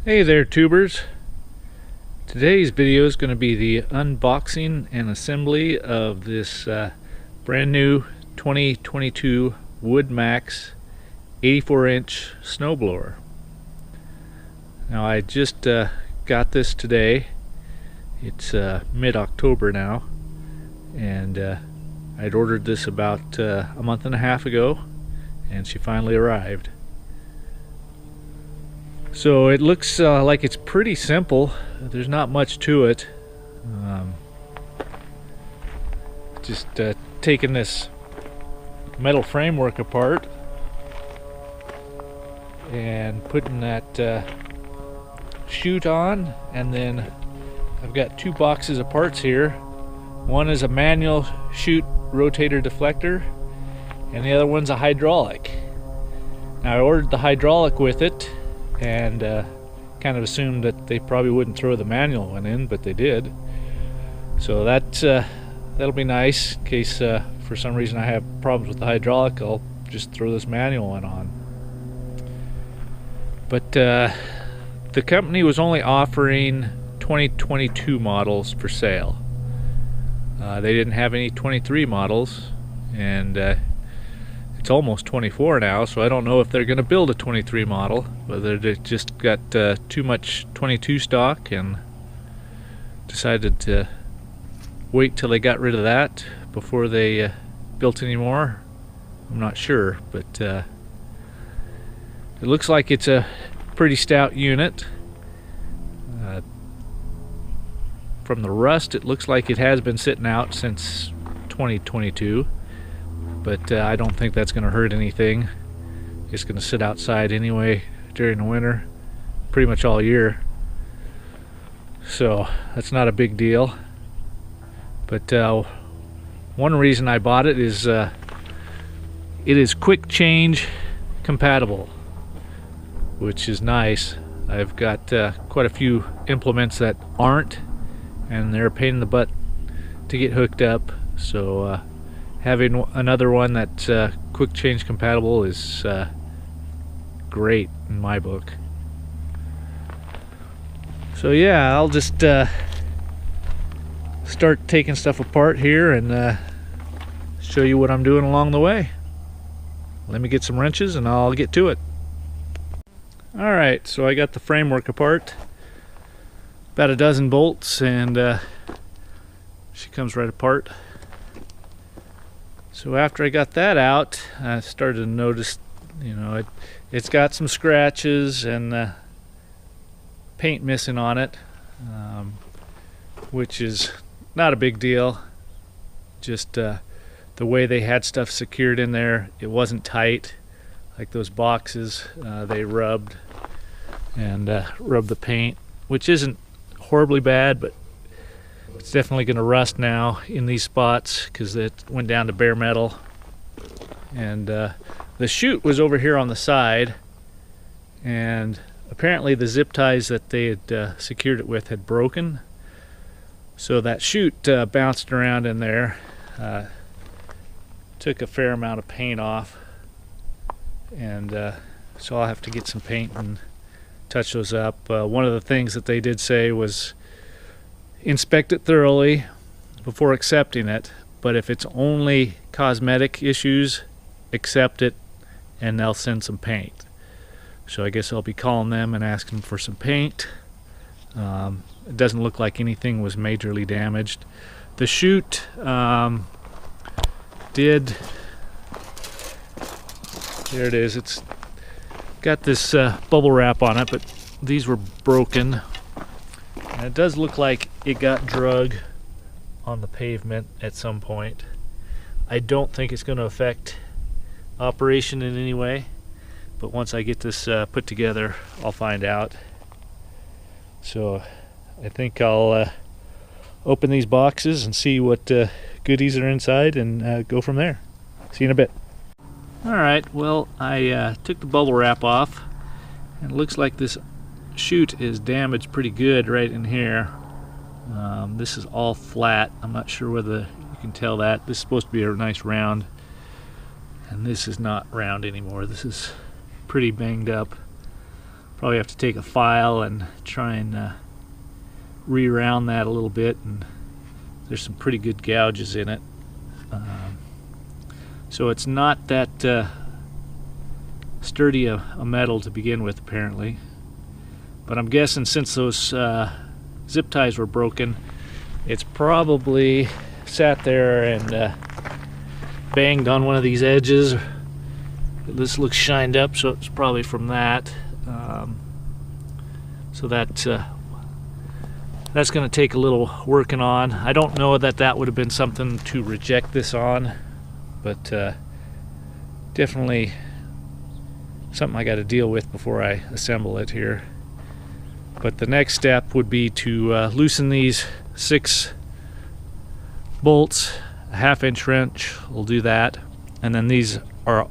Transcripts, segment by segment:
Hey there, tubers. Today's video is going to be the unboxing and assembly of this brand new 2022 Woodmaxx 84-inch snowblower. Now I just got this today. It's mid-October now, and I'd ordered this about a month and a half ago, and she finally arrived. So it looks like it's pretty simple. There's not much to it. Just taking this metal framework apart and putting that chute on, and then I've got two boxes of parts here. One is a manual chute rotator deflector, and the other one's a hydraulic. Now I ordered the hydraulic with it, and kind of assumed that they probably wouldn't throw the manual one in, but they did. So that'll be nice in case for some reason I have problems with the hydraulic. I'll just throw this manual one on. But the company was only offering 2022 models for sale. They didn't have any 23 models, and it's almost 24 now, so I don't know if they're going to build a 23 model, whether they just got too much 22 stock and decided to wait till they got rid of that before they built any more. I'm not sure, but it looks like it's a pretty stout unit. From the rust, it looks like it has been sitting out since 2022. But I don't think that's going to hurt anything. It's going to sit outside anyway during the winter, pretty much all year. So that's not a big deal. But one reason I bought it is it is quick change compatible, which is nice. I've got quite a few implements that aren't, and they're a pain in the butt to get hooked up. So having another one that's quick change compatible is great in my book. So yeah, I'll just start taking stuff apart here and show you what I'm doing along the way. Let me get some wrenches and I'll get to it. Alright, so I got the framework apart, about a dozen bolts, and she comes right apart. So after I got that out, I started to notice, it's got some scratches and paint missing on it, which is not a big deal. Just the way they had stuff secured in there, it wasn't tight. Like those boxes, they rubbed the paint, which isn't horribly bad, but it's definitely going to rust now in these spots because it went down to bare metal. And the chute was over here on the side, and apparently the zip ties that they had secured it with had broken. So that chute bounced around in there, took a fair amount of paint off, and so I'll have to get some paint and touch those up. One of the things that they did say was inspect it thoroughly before accepting it, but if it's only cosmetic issues, accept it and they'll send some paint. So I guess I'll be calling them and asking for some paint. It doesn't look like anything was majorly damaged. The chute there it is. It's got this bubble wrap on it, but these were broken. And it does look like it got drug on the pavement at some point. I don't think it's going to affect operation in any way, but once I get this put together, I'll find out. So I think I'll open these boxes and see what goodies are inside and go from there. See you in a bit. Alright, well, I took the bubble wrap off, and it looks like this chute is damaged pretty good right in here. This is all flat. I'm not sure whether you can tell that. This is supposed to be a nice round, and this is not round anymore. This is pretty banged up. Probably have to take a file and try and re-round that a little bit, and there's some pretty good gouges in it. So it's not that sturdy a metal to begin with, apparently. But I'm guessing since those zip ties were broken, it's probably sat there and banged on one of these edges. This looks shined up, so it's probably from that. So that's going to take a little working on. I don't know that that would have been something to reject this on, but definitely something I got to deal with before I assemble it here. But the next step would be to loosen these 6 bolts, a 1/2 wrench will do that, and then these are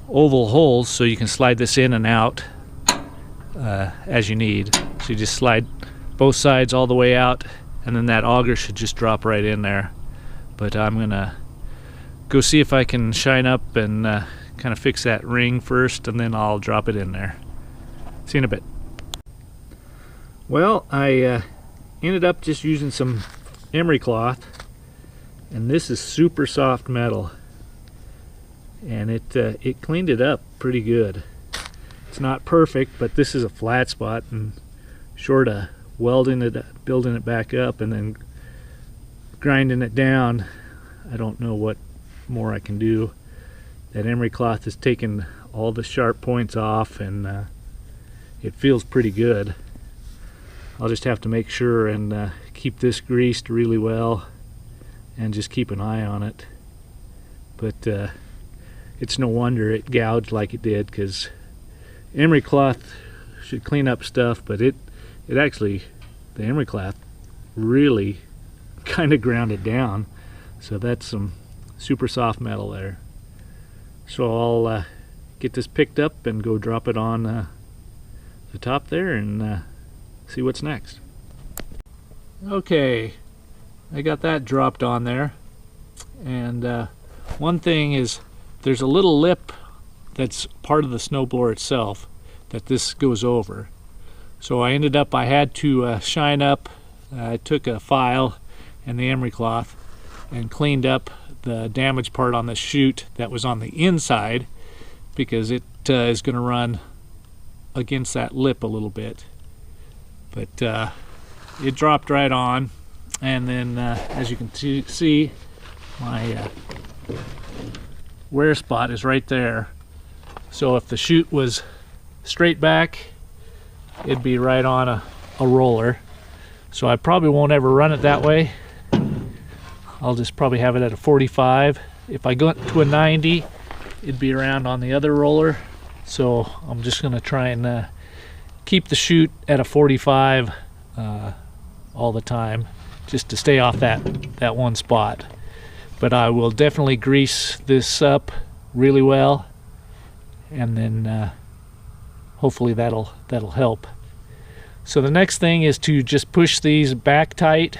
oval holes, so you can slide this in and out as you need. So you just slide both sides all the way out, and then that auger should just drop right in there. But I'm gonna go see if I can shine up and kind of fix that ring first, and then I'll drop it in there. See you in a bit. Well, I ended up just using some emery cloth, and this is super soft metal, and it cleaned it up pretty good. It's not perfect, but this is a flat spot, and short of welding it, building it back up, and then grinding it down, I don't know what more I can do. That emery cloth has taken all the sharp points off, and it feels pretty good. I'll just have to make sure and keep this greased really well and just keep an eye on it. But it's no wonder it gouged like it did, because emery cloth should clean up stuff, but it actually, the emery cloth really kind of ground it down. So that's some super soft metal there. So I'll get this picked up and go drop it on the top there and see what's next. Okay, I got that dropped on there, and one thing is there's a little lip that's part of the snowblower itself that this goes over. So I had to shine up. I took a file and the emery cloth and cleaned up the damaged part on the chute that was on the inside, because it is going to run against that lip a little bit. But it dropped right on, and then as you can see, my wear spot is right there. So if the chute was straight back, it'd be right on a roller. So I probably won't ever run it that way. I'll just probably have it at a 45. If I go to a 90, it'd be around on the other roller. So I'm just going to try and keep the chute at a 45 all the time, just to stay off that one spot. But I will definitely grease this up really well, and then hopefully that'll help. So the next thing is to just push these back tight,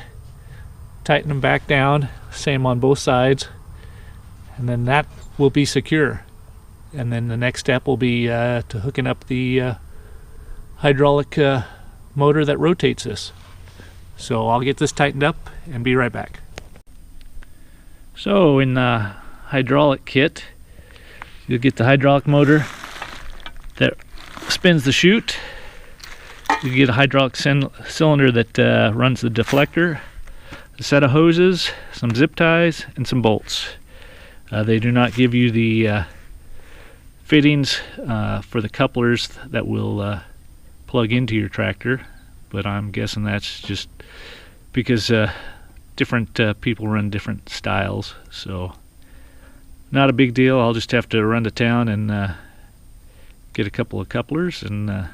tighten them back down, same on both sides, and then that will be secure. And then the next step will be to hooking up the hydraulic motor that rotates this. So I'll get this tightened up and be right back. So in the hydraulic kit, you'll get the hydraulic motor that spins the chute. You get a hydraulic cylinder that runs the deflector, a set of hoses, some zip ties, and some bolts. They do not give you the fittings for the couplers that will plug into your tractor, but I'm guessing that's just because different people run different styles, so not a big deal. I'll just have to run to town and get a couple of couplers and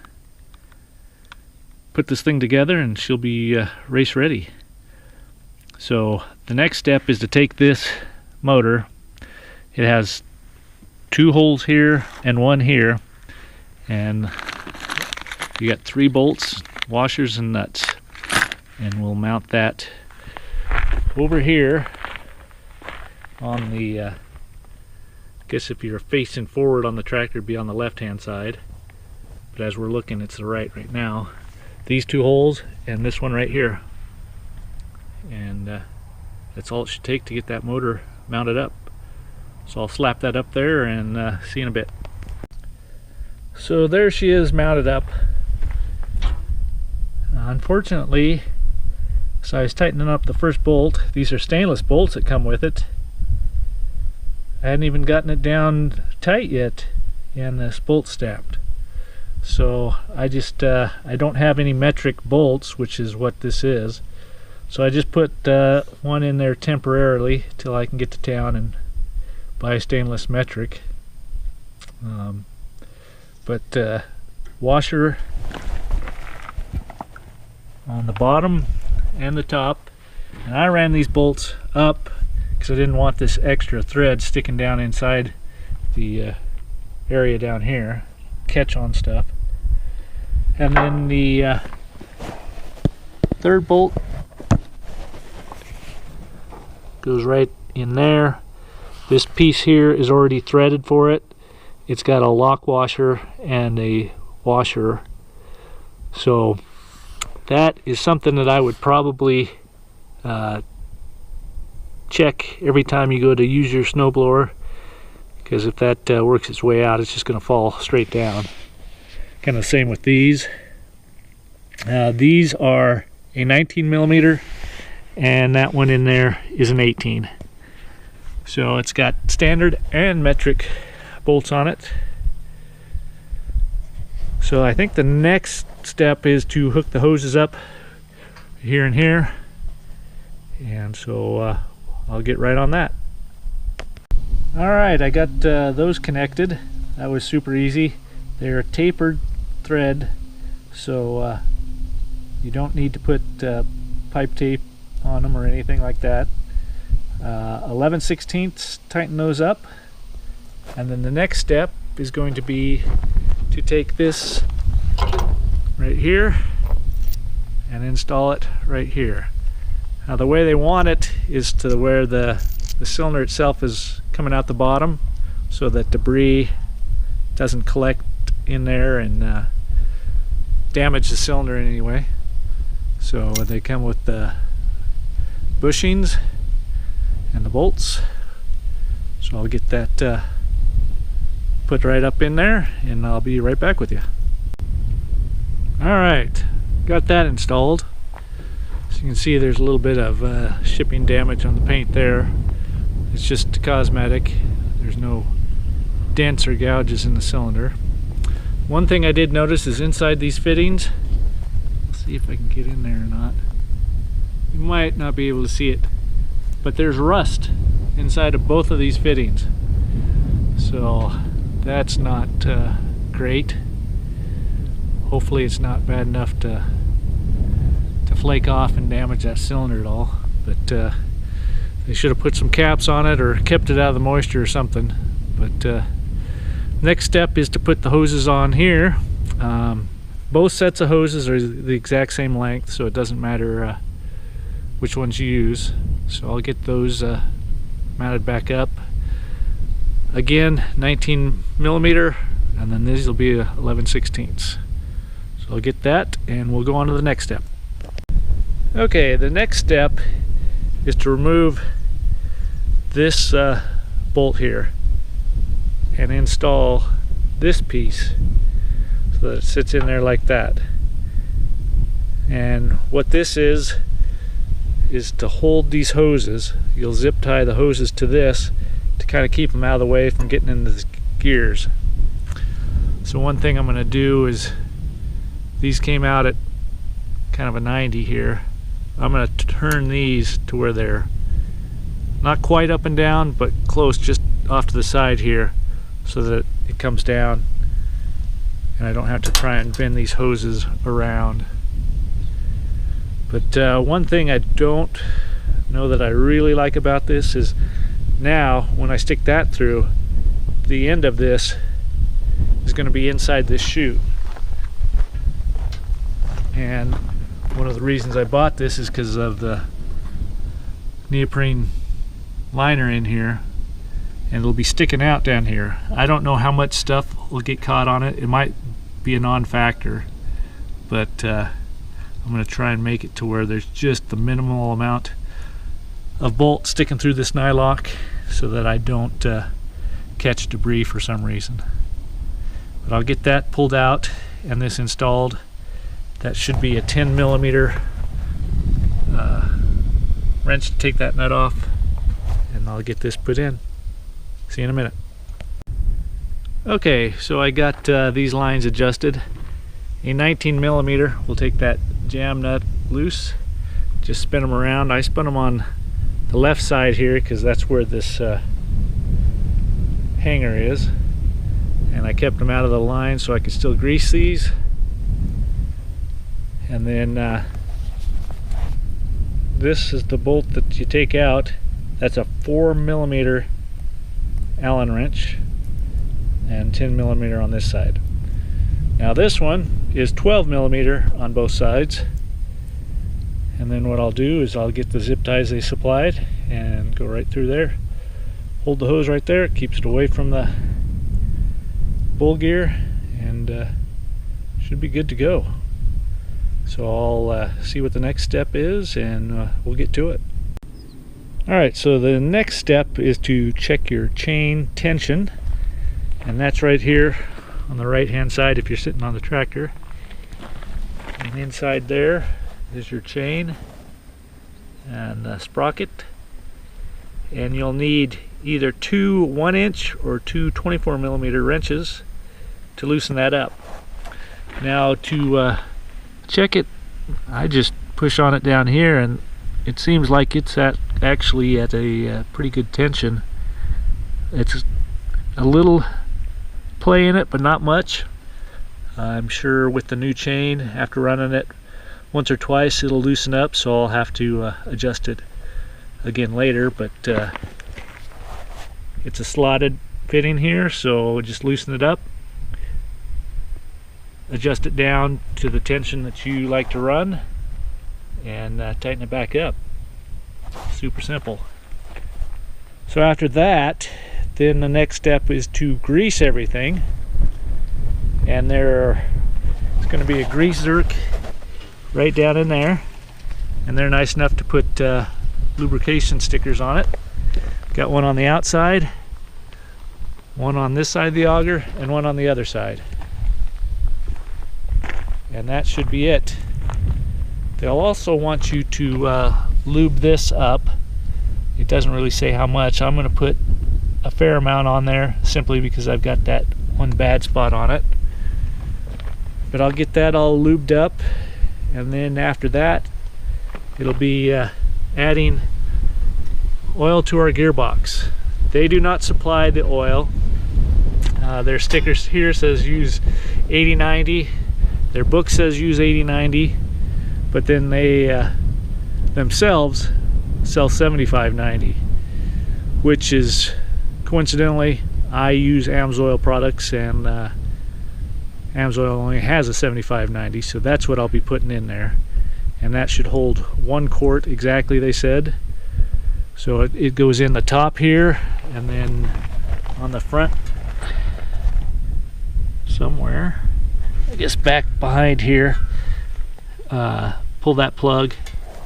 put this thing together, and she'll be race ready. So the next step is to take this motor. It has 2 holes here and 1 here, and you got 3 bolts, washers, and nuts, and we'll mount that over here on the I guess if you're facing forward on the tractor, it'd be on the left hand side. but as we're looking, it's the right now. These two holes and this one right here. And that's all it should take to get that motor mounted up. So I'll slap that up there and see you in a bit. So there she is mounted up. Unfortunately, so I was tightening up the first bolt. These are stainless bolts that come with it. I hadn't even gotten it down tight yet, and this bolt stamped. So I just I don't have any metric bolts, which is what this is. So I just put one in there temporarily till I can get to town and buy a stainless metric. But washer on the bottom and the top, and I ran these bolts up because I didn't want this extra thread sticking down inside the area down here, catch on stuff. And then the third bolt goes right in there. This piece here is already threaded for it. It's got a lock washer and a washer, so that is something that I would probably check every time you go to use your snowblower, because if that works its way out, it's just going to fall straight down. Kind of the same with these. These are a 19 millimeter, and that one in there is an 18. So it's got standard and metric bolts on it. So I think the next step is to hook the hoses up here and here, and so I'll get right on that. Alright, I got those connected. That was super easy. They're tapered thread, so you don't need to put pipe tape on them or anything like that. 11/16 tighten those up, and then the next step is going to be to take this right here and install it right here. Now the way they want it is to where the cylinder itself is coming out the bottom, so that debris doesn't collect in there and damage the cylinder in any way. So they come with the bushings and the bolts. So I'll get that put right up in there, and I'll be right back with you. Alright, got that installed. So you can see there's a little bit of shipping damage on the paint there. It's just cosmetic. There's no dents or gouges in the cylinder. One thing I did notice is inside these fittings, let's see if I can get in there or not. You might not be able to see it, but there's rust inside of both of these fittings. So that's not great. Hopefully it's not bad enough to flake off and damage that cylinder at all, but they should have put some caps on it or kept it out of the moisture or something. But next step is to put the hoses on here. Both sets of hoses are the exact same length, so it doesn't matter which ones you use. So I'll get those mounted back up. Again, 19 millimeter, and then these will be 11/16. So I'll get that, and we'll go on to the next step. Okay, the next step is to remove this bolt here and install this piece so that it sits in there like that. And what this is to hold these hoses. You'll zip tie the hoses to this to kind of keep them out of the way from getting into the gears. So one thing I'm going to do is, these came out at kind of a 90 here. I'm going to turn these to where they're not quite up and down, but close, just off to the side here, so that it comes down and I don't have to try and bend these hoses around. But one thing I don't know that I really like about this is, now when I stick that through, the end of this is going to be inside this chute. And one of the reasons I bought this is because of the neoprene liner in here, and it'll be sticking out down here. I don't know how much stuff will get caught on it. It might be a non-factor, but I'm going to try and make it to where there's just the minimal amount of bolt sticking through this nylock so that I don't catch debris for some reason. But I'll get that pulled out and this installed. That should be a 10 millimeter wrench to take that nut off, and I'll get this put in. See you in a minute. Okay, so I got these lines adjusted. A 19 millimeter will take that jam nut loose. Just spin them around. I spun them on the left side here because that's where this hanger is, and I kept them out of the line so I could still grease these. And then this is the bolt that you take out. That's a 4 millimeter Allen wrench and 10 millimeter on this side. Now this one is 12 millimeter on both sides. And then what I'll do is I'll get the zip ties they supplied and go right through there. Hold the hose right there, it keeps it away from the bull gear, and should be good to go. So I'll see what the next step is, and we'll get to it. Alright, so the next step is to check your chain tension, and that's right here on the right hand side if you're sitting on the tractor. And inside there is your chain and the sprocket, and you'll need either two 1-inch or two 24 millimeter wrenches to loosen that up. Now to check it, I just push on it down here, and it seems like it's actually at a pretty good tension. It's a little play in it, but not much. I'm sure with the new chain, after running it once or twice, it'll loosen up, so I'll have to adjust it again later. But it's a slotted fitting here, so just loosen it up, adjust it down to the tension that you like to run, and tighten it back up. Super simple. So after that, then the next step is to grease everything, and there's going to be a grease zerk right down in there, and they're nice enough to put lubrication stickers on it. Got one on the outside, one on this side of the auger, and one on the other side, and that should be it. They'll also want you to lube this up. It doesn't really say how much. I'm going to put a fair amount on there simply because I've got that one bad spot on it. But I'll get that all lubed up, and then after that it'll be adding oil to our gearbox. They do not supply the oil. Their sticker here says use 80-90. Their book says use 80-90, but then they themselves sell 75-90, which is coincidentally, I use AMSOIL products, and AMSOIL only has a 75-90, so that's what I'll be putting in there, and that should hold 1 quart exactly, they said. So it goes in the top here, and then on the front somewhere, I guess back behind here, pull that plug,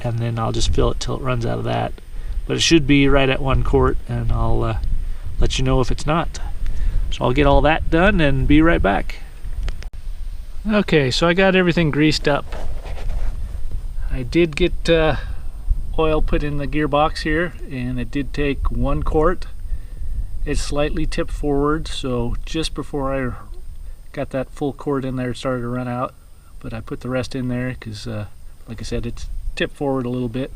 and then I'll just fill it till it runs out of that. But it should be right at 1 quart, and I'll let you know if it's not. So I'll get all that done and be right back. Okay, so I got everything greased up. I did get oil put in the gearbox here, and it did take 1 quart. It's slightly tipped forward, so just before I got that full quart in there, it started to run out, but I put the rest in there because like I said, it's tipped forward a little bit.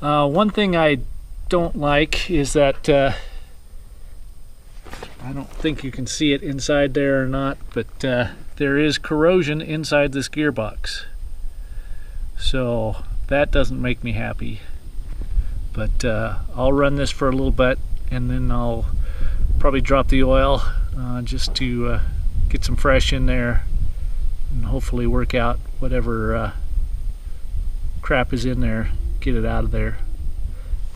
One thing I don't like is that I don't think you can see it inside there or not, but there is corrosion inside this gearbox, so that doesn't make me happy. But I'll run this for a little bit, and then I'll probably drop the oil just to get some fresh in there and hopefully work out whatever crap is in there, get it out of there.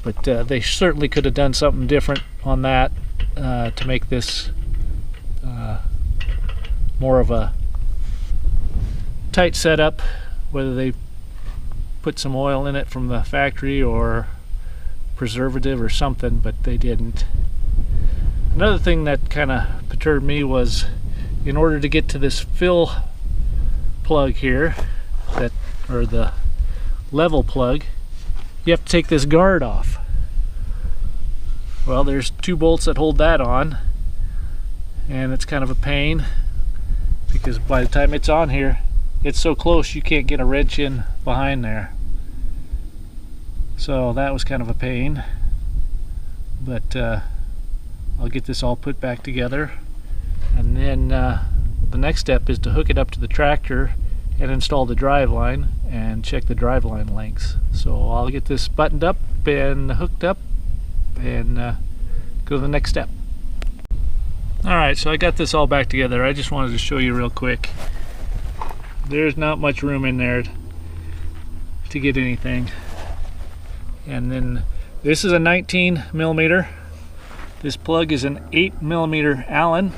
But they certainly could have done something different on that to make this more of a tight setup, whether they put some oil in it from the factory or preservative or something, but they didn't. Another thing that kind of perturbed me was, in order to get to this fill plug here, or the level plug, you have to take this guard off. Well, there's 2 bolts that hold that on, and it's kind of a pain because by the time it's on here, it's so close you can't get a wrench in behind there. So that was kind of a pain, but I'll get this all put back together, and then the next step is to hook it up to the tractor and install the drive line and check the drive line lengths. So I'll get this buttoned up and hooked up and go to the next step. Alright, so I got this all back together. I just wanted to show you real quick. There's not much room in there to get anything. And then this is a 19 millimeter. This plug is an 8 millimeter Allen,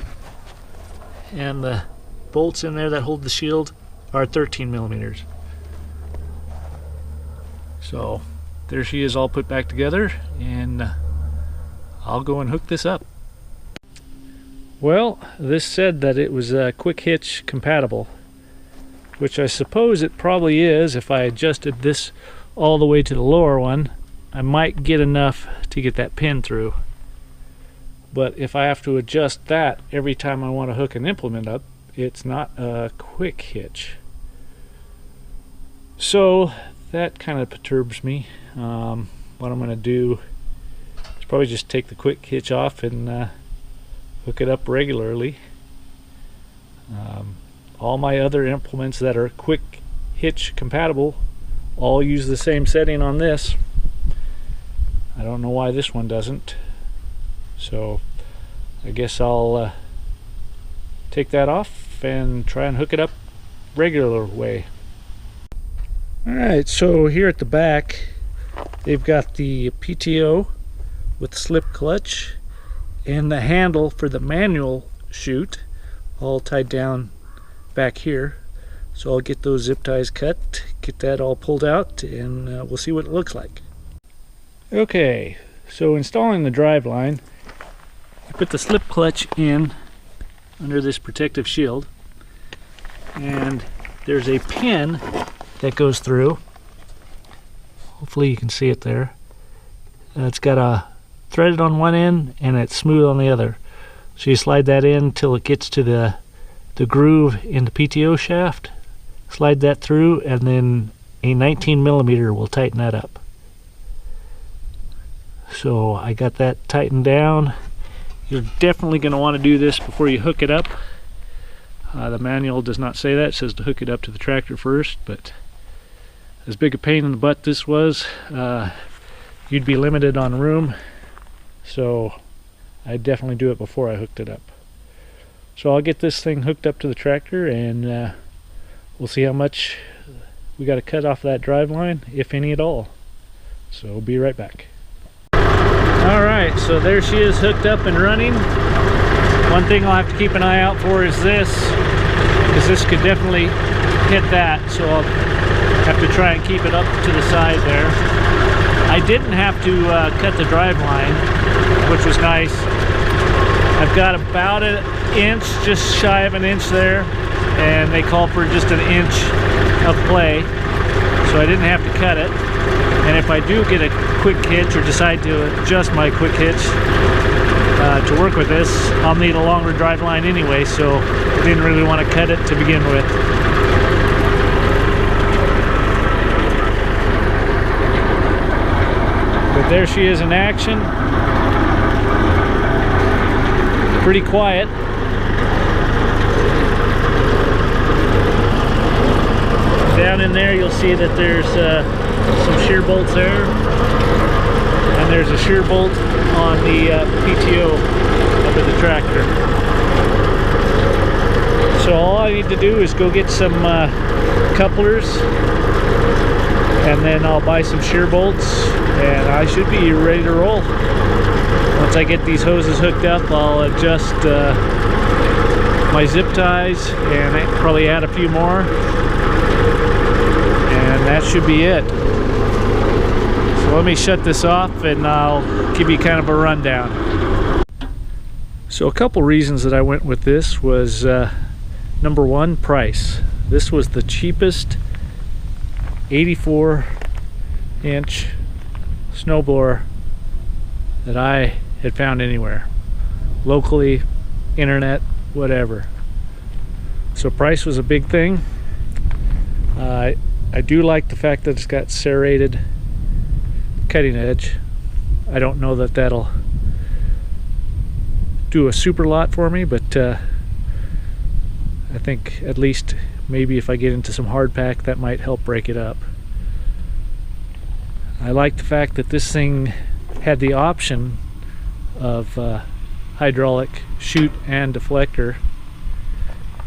and the bolts in there that hold the shield are 13 millimeters. So there she is, all put back together, and I'll go and hook this up. Well, this said that it was quick hitch compatible, which I suppose it probably is. If I adjusted this all the way to the lower one, I might get enough to get that pin through. But if I have to adjust that every time I want to hook an implement up, it's not a quick hitch. So that kind of perturbs me. What I'm going to do is probably just take the quick hitch off and hook it up regularly. All my other implements that are quick hitch compatible all use the same setting on this. I don't know why this one doesn't. So I guess I'll take that off and try and hook it up regular way. Alright, so here at the back they've got the PTO with slip clutch and the handle for the manual chute all tied down back here. So I'll get those zip ties cut, get that all pulled out, and we'll see what it looks like. Okay, so installing the drive line, I put the slip clutch in under this protective shield, and there's a pin that goes through. Hopefully you can see it there. It's got a threaded on one end and it's smooth on the other. So you slide that in till it gets to the groove in the PTO shaft, slide that through, and then a 19 millimeter will tighten that up. So I got that tightened down. You're definitely going to want to do this before you hook it up. The manual does not say that. It says to hook it up to the tractor first, but as big a pain in the butt this was, you'd be limited on room, so I'd definitely do it before I hooked it up. So I'll get this thing hooked up to the tractor, and we'll see how much we got to cut off that drive line, if any at all. So we'll be right back. Alright, so there she is, hooked up and running. One thing I'll have to keep an eye out for is this, because this could definitely hit that, so I'll have to try and keep it up to the side there. I didn't have to cut the drive line, which was nice. I've got about an inch, just shy of an inch there, and they call for just an inch of play, so I didn't have to cut it. And if I do get a quick hitch or decide to adjust my quick hitch to work with this, I'll need a longer drive line anyway, so I didn't really want to cut it to begin with. But there she is in action. Pretty quiet. Down in there you'll see that there's some shear bolts there, and there's a shear bolt on the PTO under the tractor. So all I need to do is go get some couplers, and then I'll buy some shear bolts, and I should be ready to roll. Once I get these hoses hooked up, I'll adjust my zip ties and probably add a few more, should be it. So let me shut this off and I'll give you kind of a rundown. So a couple reasons that I went with this was number one, price. This was the cheapest 84-inch snowblower that I had found anywhere, locally, internet, whatever. So price was a big thing. I do like the fact that it's got serrated cutting edge. I don't know that that'll do a super lot for me, but I think at least maybe if I get into some hardpack, that might help break it up. I like the fact that this thing had the option of hydraulic chute and deflector,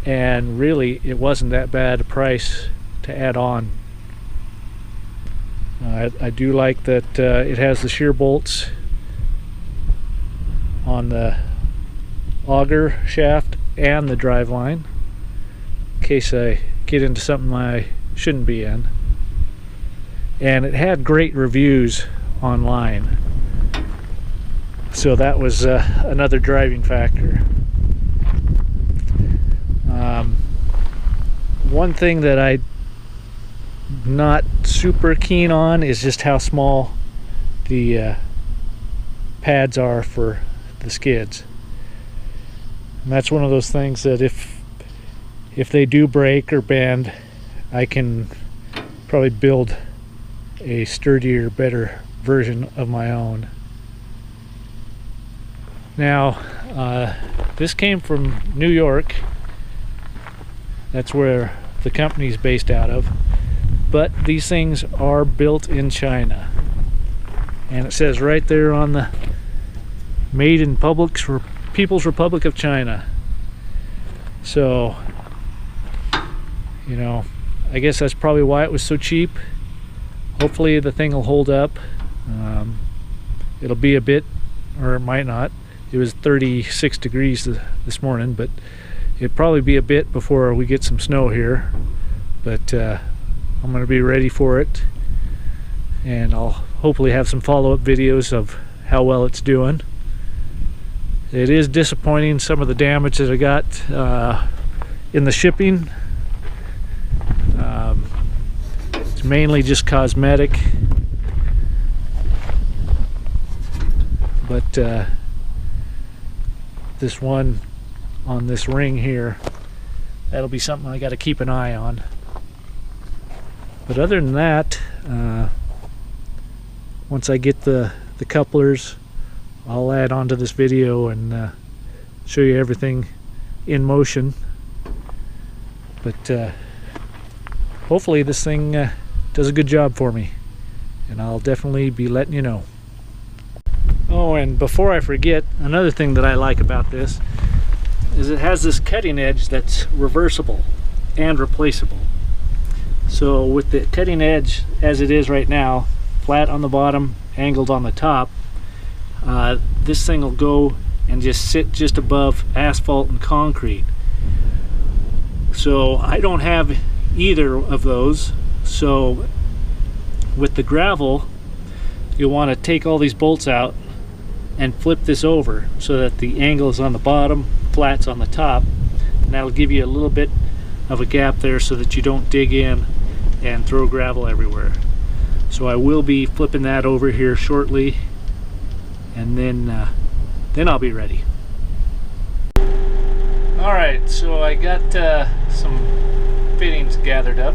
and really it wasn't that bad a price to add on. I do like that it has the shear bolts on the auger shaft and the drive line in case I get into something I shouldn't be in. And it had great reviews online, so that was another driving factor. One thing that I'm not super keen on is just how small the pads are for the skids. And that's one of those things that if they do break or bend, I can probably build a sturdier, better version of my own. Now, this came from New York. That's where the company's based out of. But these things are built in China. And it says right there on the made in People's Republic of China. So, you know, I guess that's probably why it was so cheap. Hopefully the thing will hold up. It'll be a bit, or it might not. It was 36 degrees this morning, but it'll probably be a bit before we get some snow here. But I'm going to be ready for it, and I'll hopefully have some follow-up videos of how well it's doing. It is disappointing, some of the damage that I got in the shipping. It's mainly just cosmetic, but this one on this ring here, that'll be something I got to keep an eye on. But other than that, once I get the couplers, I'll add onto this video and show you everything in motion. But hopefully this thing does a good job for me, and I'll definitely be letting you know. Oh, and before I forget, another thing that I like about this is it has this cutting edge that's reversible and replaceable. So with the cutting edge as it is right now, flat on the bottom, angled on the top, this thing will go and just sit just above asphalt and concrete. So I don't have either of those. So with the gravel, you'll want to take all these bolts out and flip this over so that the angle is on the bottom, flat's on the top, and that'll give you a little bit of a gap there so that you don't dig in and throw gravel everywhere. So I will be flipping that over here shortly, and then I'll be ready. Alright, so I got some fittings gathered up.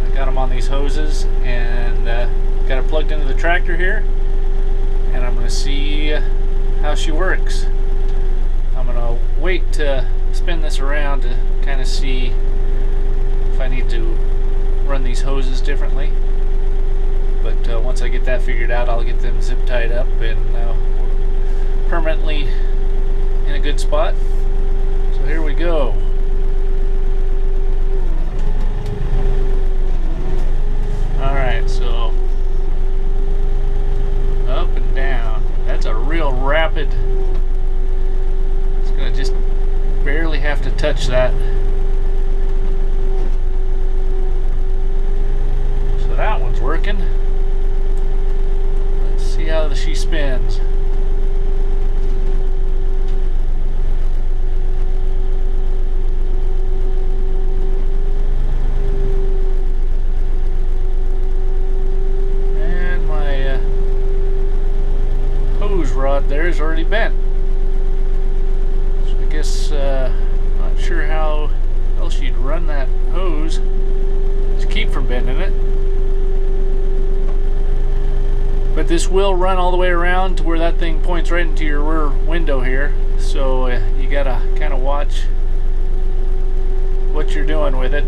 I got them on these hoses, and got it plugged into the tractor here, and I'm going to see how she works. I'm going to wait to spin this around to kind of see if I need to run these hoses differently. But once I get that figured out, I'll get them zip tied up and permanently in a good spot. So here we go. Alright, so up and down. That's a real rapid. It's going to just barely have to touch that. So there is already bent. So I guess not sure how else you'd run that hose to keep from bending it. But this will run all the way around to where that thing points right into your rear window here. So you gotta kind of watch what you're doing with it.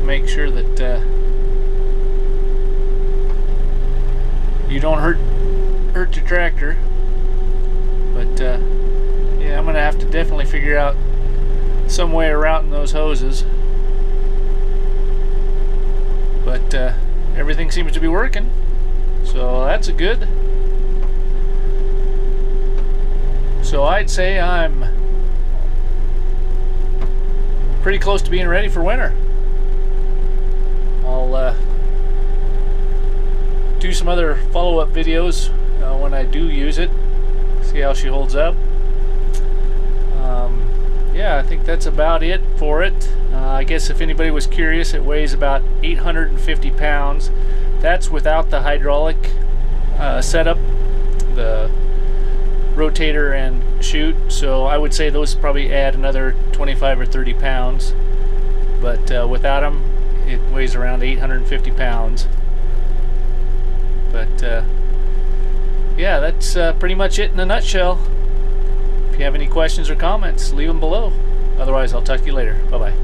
Make sure that you don't hurt your tractor. But yeah, I'm gonna have to definitely figure out some way of routing those hoses. But everything seems to be working, so that's a good. So I'd say I'm pretty close to being ready for winter. I'll do some other follow-up videos when I do use it, see how she holds up. Yeah, I think that's about it for it. I guess if anybody was curious, it weighs about 850 pounds. That's without the hydraulic setup, the rotator and chute, so I would say those probably add another 25 or 30 pounds. But without them, it weighs around 850 pounds. But yeah, that's pretty much it in a nutshell. If you have any questions or comments, leave them below. Otherwise, I'll talk to you later. Bye-bye.